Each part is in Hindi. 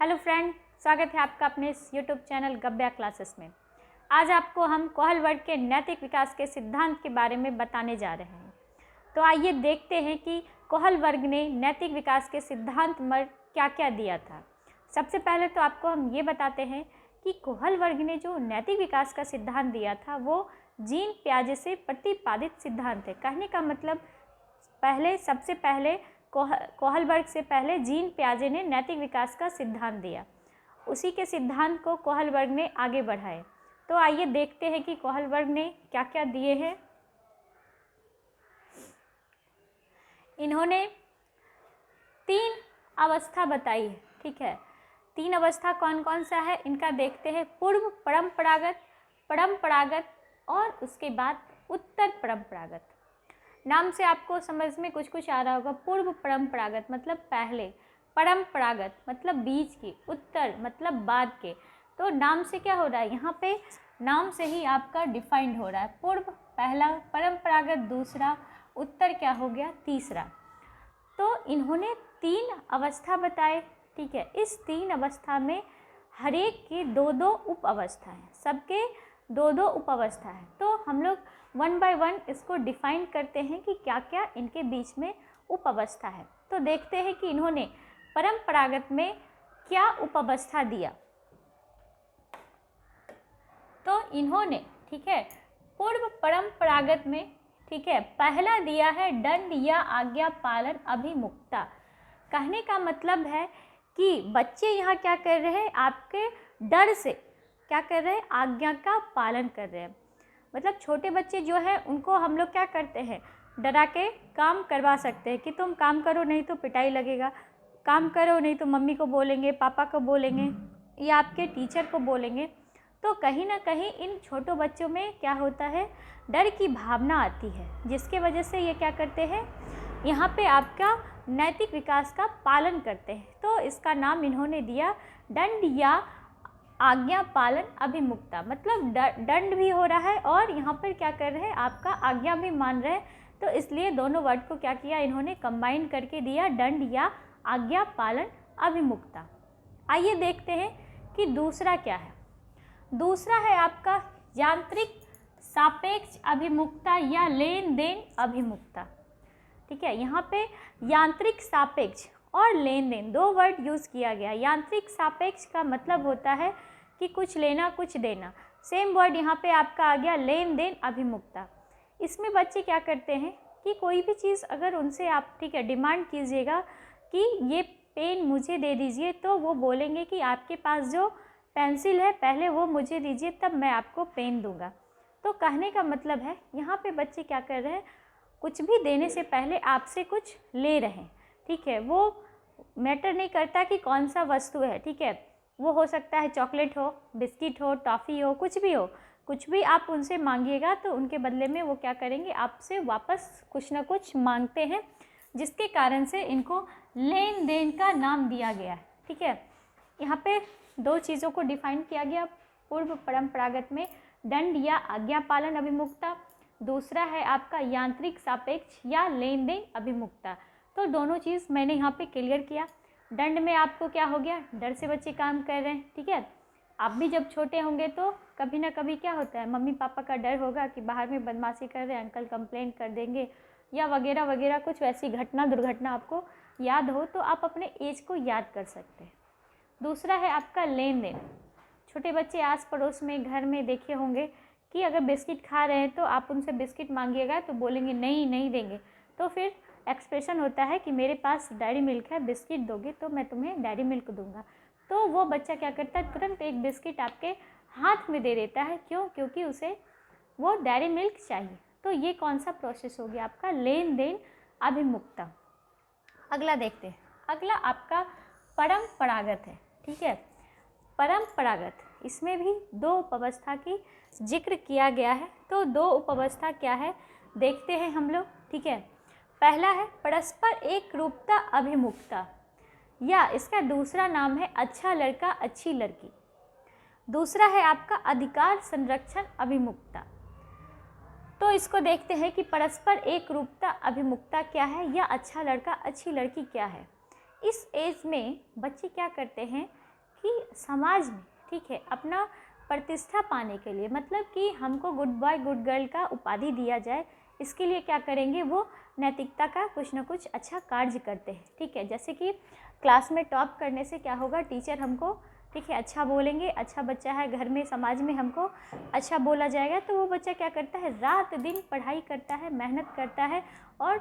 हेलो फ्रेंड, स्वागत है आपका अपने इस यूट्यूब चैनल गब्या क्लासेस में। आज आपको हम कोहल वर्ग के नैतिक विकास के सिद्धांत के बारे में बताने जा रहे हैं। तो आइए देखते हैं कि कोहल वर्ग ने नैतिक विकास के सिद्धांत में क्या क्या दिया था। सबसे पहले तो आपको हम ये बताते हैं कि कोहल वर्ग ने जो नैतिक विकास का सिद्धांत दिया था वो जीन पियाजे से प्रतिपादित सिद्धांत है। कहने का मतलब सबसे पहले कोहल वर्ग से पहले जीन पियाजे ने नैतिक विकास का सिद्धांत दिया, उसी के सिद्धांत को कोहल वर्ग ने आगे बढ़ाए। तो आइए देखते हैं कि कोहल वर्ग ने क्या क्या दिए हैं। इन्होंने 3 अवस्था बताई है, ठीक है। 3 अवस्था कौन कौन सा है इनका देखते हैं। पूर्व परंपरागत, परंपरागत और उसके बाद उत्तर परंपरागत। नाम से आपको समझ में कुछ कुछ आ रहा होगा। पूर्व परंपरागत मतलब पहले, परंपरागत मतलब बीच की, उत्तर मतलब बाद के। तो नाम से क्या हो रहा है, यहाँ पे नाम से ही आपका डिफाइंड हो रहा है। पूर्व पहला, परंपरागत दूसरा, उत्तर क्या हो गया तीसरा। तो इन्होंने 3 अवस्था बताए, ठीक है। इस 3 अवस्था में हर एक की 2-2 उप अवस्था है, सबके 2-2 उप अवस्था है। तो हम लोग 1 बाय 1 इसको डिफाइन करते हैं कि क्या क्या इनके बीच में उप अवस्था है। तो देखते हैं कि इन्होंने परंपरागत में क्या उप अवस्था दिया। तो इन्होंने, ठीक है, पूर्व परंपरागत में, ठीक है, पहला दिया है दंड या आज्ञा पालन अभिमुखता। कहने का मतलब है कि बच्चे यहाँ क्या कर रहे हैं, आपके डर से क्या कर रहे हैं, आज्ञा का पालन कर रहे हैं। मतलब छोटे बच्चे जो है उनको हम लोग क्या करते हैं, डरा के काम करवा सकते हैं कि तुम काम करो नहीं तो पिटाई लगेगा, काम करो नहीं तो मम्मी को बोलेंगे, पापा को बोलेंगे या आपके टीचर को बोलेंगे। तो कहीं ना कहीं इन छोटों बच्चों में क्या होता है, डर की भावना आती है, जिसके वजह से ये क्या करते हैं, यहाँ पे आपका नैतिक विकास का पालन करते हैं। तो इसका नाम इन्होंने दिया दंड या आज्ञा पालन अभिमुखता। मतलब दंड भी हो रहा है और यहाँ पर क्या कर रहे हैं, आपका आज्ञा भी मान रहे हैं। तो इसलिए दोनों वर्ड को क्या किया, इन्होंने कंबाइन करके दिया दंड या आज्ञा पालन अभिमुखता। आइए देखते हैं कि दूसरा क्या है। दूसरा है आपका यांत्रिक सापेक्ष अभिमुखता या लेन देन अभिमुखता, ठीक है। यहाँ पे यांत्रिक सापेक्ष और लेन देन 2 वर्ड यूज़ किया गया। यांत्रिक सापेक्ष का मतलब होता है कि कुछ लेना कुछ देना। सेम वर्ड यहाँ पे आपका आ गया लेन देन अभिमुखता। इसमें बच्चे क्या करते हैं कि कोई भी चीज़ अगर उनसे आप, ठीक है, डिमांड कीजिएगा कि ये पेन मुझे दे दीजिए, तो वो बोलेंगे कि आपके पास जो पेंसिल है पहले वो मुझे दीजिए तब मैं आपको पेन दूंगा। तो कहने का मतलब है यहाँ पे बच्चे क्या कर रहे हैं, कुछ भी देने से पहले आपसे कुछ ले रहे हैं, ठीक है। वो मैटर नहीं करता कि कौन सा वस्तु है, ठीक है। वो हो सकता है चॉकलेट हो, बिस्किट हो, टॉफ़ी हो, कुछ भी हो, कुछ भी आप उनसे मांगिएगा तो उनके बदले में वो क्या करेंगे, आपसे वापस कुछ ना कुछ मांगते हैं, जिसके कारण से इनको लेन देन का नाम दिया गया है, ठीक है। यहाँ पे 2 चीज़ों को डिफाइन किया गया। पूर्व परंपरागत में दंड या आज्ञा पालन अभिमुखता, दूसरा है आपका यांत्रिक सापेक्ष या लेन देन अभिमुखता। तो दोनों चीज़ मैंने यहाँ पे क्लियर किया। दंड में आपको क्या हो गया, डर से बच्चे काम कर रहे हैं, ठीक है। आप भी जब छोटे होंगे तो कभी ना कभी क्या होता है, मम्मी पापा का डर होगा कि बाहर में बदमाशी कर रहे हैं, अंकल कंप्लेन कर देंगे या वगैरह वगैरह, कुछ वैसी घटना दुर्घटना आपको याद हो तो आप अपने एज को याद कर सकते हैं। दूसरा है आपका लेन देन। छोटे बच्चे आस पड़ोस में, घर में देखे होंगे कि अगर बिस्किट खा रहे हैं तो आप उनसे बिस्किट मांगिएगा तो बोलेंगे नहीं नहीं देंगे। तो फिर एक्सप्रेशन होता है कि मेरे पास डेयरी मिल्क है, बिस्किट दोगे तो मैं तुम्हें डेयरी मिल्क दूंगा। तो वो बच्चा क्या करता है, तुरंत एक बिस्किट आपके हाथ में दे देता है। क्यों? क्योंकि उसे वो डेयरी मिल्क चाहिए। तो ये कौन सा प्रोसेस हो गया आपका, लेन देन अभिमुखता। अगला देखते हैं। अगला आपका परंपरागत है, ठीक है। परंपरागत, इसमें भी 2 उपावस्था की जिक्र किया गया है। तो 2 उपावस्था क्या है देखते हैं हम लोग, ठीक है। पहला है परस्पर एक रूपता अभिमुखता, या इसका दूसरा नाम है अच्छा लड़का अच्छी लड़की। दूसरा है आपका अधिकार संरक्षण अभिमुखता। तो इसको देखते हैं कि परस्पर एक रूपता अभिमुखता क्या है या अच्छा लड़का अच्छी लड़की क्या है। इस एज में बच्चे क्या करते हैं कि समाज में, ठीक है, अपना प्रतिष्ठा पाने के लिए, मतलब कि हमको गुड बॉय गुड गर्ल का उपाधि दिया जाए, इसके लिए क्या करेंगे, वो नैतिकता का कुछ ना कुछ अच्छा कार्य करते हैं, ठीक है। जैसे कि क्लास में टॉप करने से क्या होगा, टीचर हमको, ठीक है, अच्छा बोलेंगे, अच्छा बच्चा है, घर में समाज में हमको अच्छा बोला जाएगा, तो वो बच्चा क्या करता है, रात दिन पढ़ाई करता है, मेहनत करता है और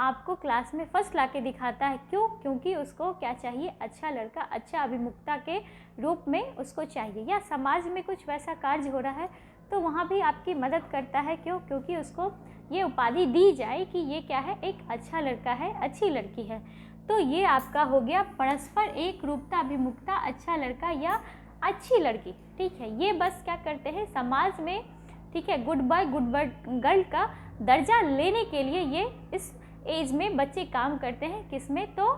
आपको क्लास में फर्स्ट ला के दिखाता है। क्यों? क्योंकि उसको क्या चाहिए, अच्छा लड़का, अच्छा अभिमुखता के रूप में उसको चाहिए। या समाज में कुछ वैसा कार्य हो रहा है तो वहाँ भी आपकी मदद करता है। क्यों? क्योंकि उसको ये उपाधि दी जाए कि ये क्या है, एक अच्छा लड़का है, अच्छी लड़की है। तो ये आपका हो गया परस्पर एक रूपता, अभिमुखता, अच्छा लड़का या अच्छी लड़की, ठीक है। ये बस क्या करते हैं, समाज में, ठीक है, गुड बॉय गुड गर्ल का दर्जा लेने के लिए ये इस एज में बच्चे काम करते हैं। किसमें? तो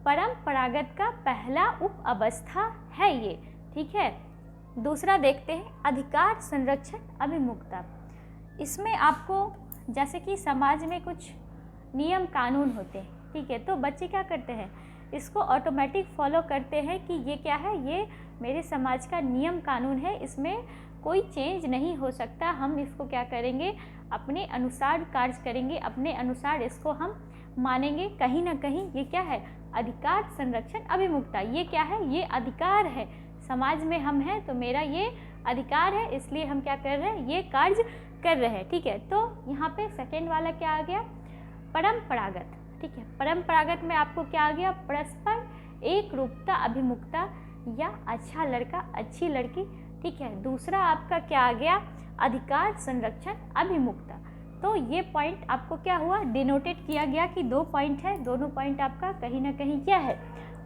परंपरागत का पहला उप अवस्था है ये, ठीक है। दूसरा देखते हैं अधिकार संरक्षण अभिमुखता। इसमें आपको जैसे कि समाज में कुछ नियम कानून होते हैं, ठीक है, तो बच्चे क्या करते हैं, इसको ऑटोमेटिक फॉलो करते हैं कि ये क्या है, ये मेरे समाज का नियम कानून है, इसमें कोई चेंज नहीं हो सकता, हम इसको क्या करेंगे, अपने अनुसार कार्य करेंगे, अपने अनुसार इसको हम मानेंगे। कहीं ना कहीं ये क्या है, अधिकार संरक्षण अभिमुखता। ये क्या है, ये अधिकार है, समाज में हम हैं तो मेरा ये अधिकार है, इसलिए हम क्या कर रहे हैं, ये कार्य कर रहे हैं, ठीक है। तो यहाँ पे सेकेंड वाला क्या आ गया, परंपरागत, ठीक है। परंपरागत में आपको क्या आ गया, परस्पर एक रूपता, अभिमुखता या अच्छा लड़का, अच्छी लड़की, ठीक है। दूसरा आपका क्या आ गया, अधिकार संरक्षण अभिमुखता। तो ये पॉइंट आपको क्या हुआ, डिनोटेड किया गया कि 2 पॉइंट है, दोनों पॉइंट आपका कहीं ना कहीं क्या है,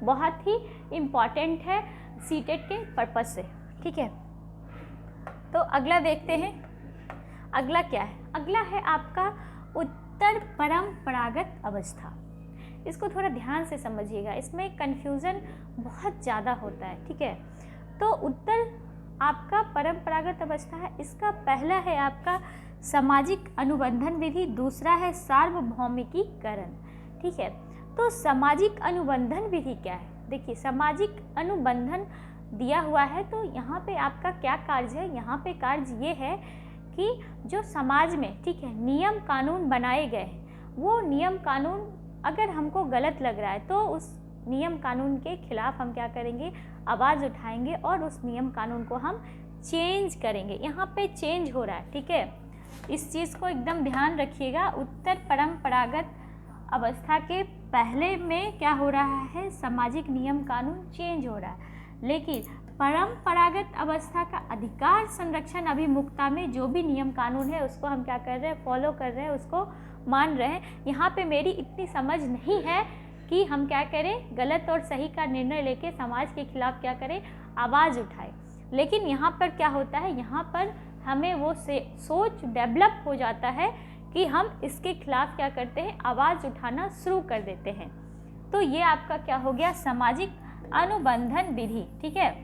बहुत ही इम्पॉर्टेंट है सीटेट के पर्पस से, ठीक है। तो अगला देखते हैं, अगला क्या है, अगला है आपका उत्तर परंपरागत अवस्था। इसको थोड़ा ध्यान से समझिएगा, इसमें कन्फ्यूज़न बहुत ज़्यादा होता है, ठीक है। तो उत्तर आपका परंपरागत अवस्था है, इसका पहला है आपका सामाजिक अनुबंधन विधि, दूसरा है सार्वभौमिकीकरण, ठीक है। तो सामाजिक अनुबंधन विधि क्या है, देखिए सामाजिक अनुबंधन दिया हुआ है, तो यहाँ पे आपका क्या कार्य है, यहाँ पे कार्य ये है कि जो समाज में, ठीक है, नियम कानून बनाए गए हैं, वो नियम कानून अगर हमको गलत लग रहा है तो उस नियम कानून के खिलाफ हम क्या करेंगे, आवाज़ उठाएंगे और उस नियम कानून को हम चेंज करेंगे। यहाँ पे चेंज हो रहा है, ठीक है, इस चीज़ को एकदम ध्यान रखिएगा। उत्तर परंपरागत अवस्था के पहले में क्या हो रहा है, सामाजिक नियम कानून चेंज हो रहा है, लेकिन परंपरागत अवस्था का अधिकार संरक्षण अभिमुखता में जो भी नियम कानून है उसको हम क्या कर रहे हैं, फॉलो कर रहे हैं, उसको मान रहे हैं। यहाँ पे मेरी इतनी समझ नहीं है कि हम क्या करें, गलत और सही का निर्णय लेके समाज के खिलाफ क्या करें, आवाज़ उठाएं। लेकिन यहाँ पर क्या होता है, यहाँ पर हमें वो सोच डेवलप हो जाता है कि हम इसके खिलाफ क्या करते हैं, आवाज़ उठाना शुरू कर देते हैं। तो ये आपका क्या हो गया, सामाजिक अनुबंधन विधि, ठीक है,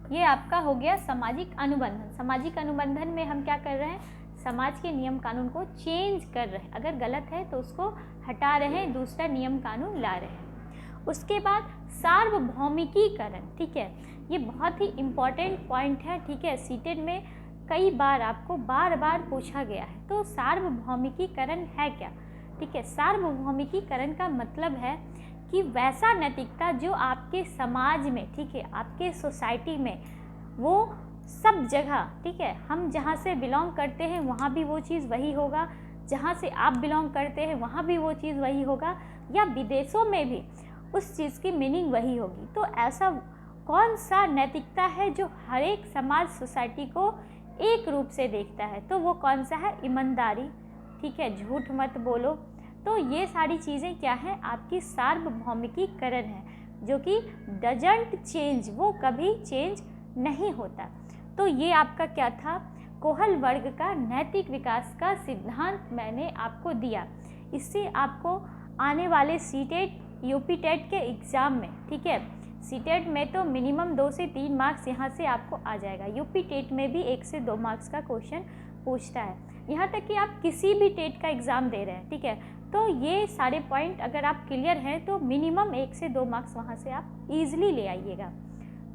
ये आपका हो गया सामाजिक अनुबंधन। सामाजिक अनुबंधन में हम क्या कर रहे हैं, समाज के नियम कानून को चेंज कर रहे हैं, अगर गलत है तो उसको हटा रहे हैं, दूसरा नियम कानून ला रहे हैं। उसके बाद सार्वभौमिकीकरण, ठीक है, ये बहुत ही इम्पॉर्टेंट पॉइंट है, ठीक है, सीटेट में कई बार आपको बार बार पूछा गया है। तो सार्वभौमिकीकरण है क्या, ठीक है। सार्वभौमिकीकरण का मतलब है कि वैसा नैतिकता जो आपके समाज में, ठीक है, आपके सोसाइटी में, वो सब जगह, ठीक है, हम जहाँ से बिलोंग करते हैं वहाँ भी वो चीज़ वही होगा, जहाँ से आप बिलोंग करते हैं वहाँ भी वो चीज़ वही होगा, या विदेशों में भी उस चीज़ की मीनिंग वही होगी। तो ऐसा कौन सा नैतिकता है जो हर एक समाज सोसाइटी को एक रूप से देखता है, तो वो कौन सा है, ईमानदारी, ठीक है, झूठ मत बोलो। तो ये सारी चीज़ें क्या हैं, आपकी सार्वभौमिकीकरण है, जो कि डजंट चेंज, वो कभी चेंज नहीं होता। तो ये आपका क्या था, कोहल वर्ग का नैतिक विकास का सिद्धांत मैंने आपको दिया। इससे आपको आने वाले सीटेट, यूपी टेट के एग्ज़ाम में, ठीक है, सीटेट में तो मिनिमम 2 से 3 मार्क्स यहाँ से आपको आ जाएगा, यूपी टेट में भी 1 से 2 मार्क्स का क्वेश्चन पूछता है। यहाँ तक कि आप किसी भी टेट का एग्ज़ाम दे रहे हैं, ठीक है, तो तो ये सारे पॉइंट अगर आप क्लियर हैं तो मिनिमम 1 से 2 मार्क्स वहाँ से आप ईज़िली ले आइएगा।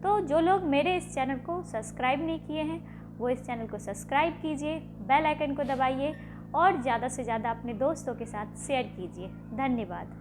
तो जो लोग मेरे इस चैनल को सब्सक्राइब नहीं किए हैं वो इस चैनल को सब्सक्राइब कीजिए, बेल आइकन को दबाइए और ज़्यादा से ज़्यादा अपने दोस्तों के साथ शेयर कीजिए। धन्यवाद।